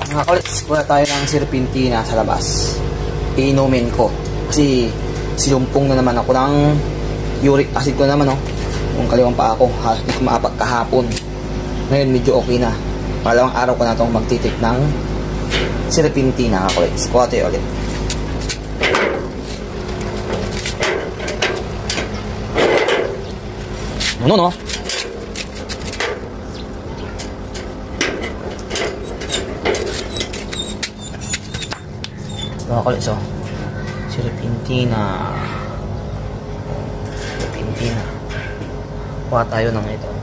Mga kolits, wala tayo ng serpentina sa labas. Iinumin ko. Kasi silumpong na naman ako ng uric acid ko naman, oh. Yung kaliwang pa ako, halos di ko maapag kahapon. Ngayon medyo okay na. Pangalawang araw ko na itong magtitik ng serpentina, mga kolits. Kuha tayo ulit. Ano, no? Mga kolits, oh. Serpentina. Kuha tayo ng ito.